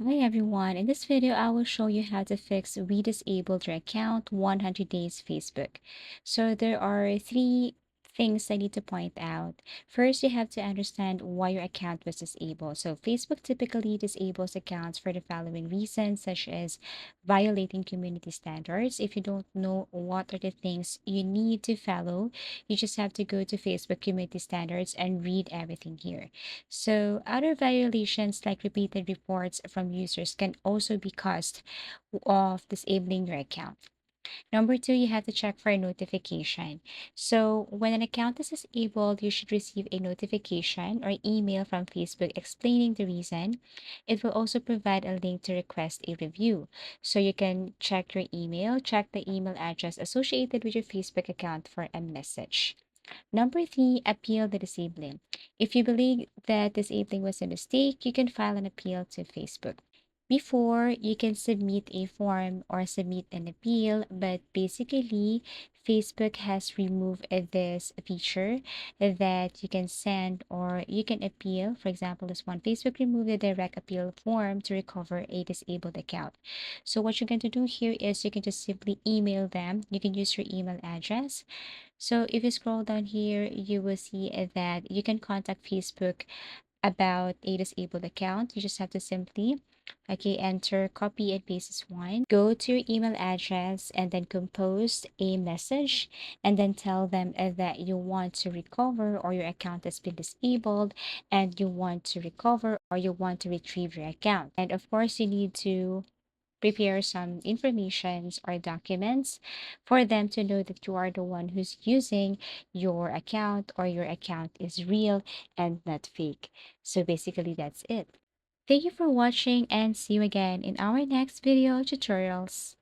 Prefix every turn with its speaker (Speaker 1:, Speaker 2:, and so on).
Speaker 1: Hi everyone, in this video I will show you how to fix We Disabled Your Account 100 Days Facebook. So there are three things I need to point out. First, you have to understand why your account was disabled. So Facebook typically disables accounts for the following reasons, such as violating community standards. If you don't know what are the things you need to follow, you just have to go to Facebook community standards and read everything here. So, other violations like repeated reports from users can also be caused of disabling your account. Number two, you have to check for a notification. So, when an account is disabled, you should receive a notification or email from Facebook explaining the reason. It will also provide a link to request a review. So, you can check your email, check the email address associated with your Facebook account for a message. Number three, appeal the disabling. If you believe that disabling was a mistake, you can file an appeal to Facebook. Before, you can submit a form or submit an appeal, but basically, Facebook has removed this feature that you can send or you can appeal. For example, this one, Facebook removed the direct appeal form to recover a disabled account. So what you're going to do here is you can just simply email them. You can use your email address. So if you scroll down here, you will see that you can contact Facebook about a disabled account. You just have to simply, okay, enter copy and paste this one. Go to your email address and then compose a message and then tell them that you want to recover or your account has been disabled and you want to recover or you want to retrieve your account. And of course, you need to prepare some informations or documents for them to know that you are the one who's using your account or your account is real and not fake. So basically that's it. Thank you for watching and see you again in our next video tutorials.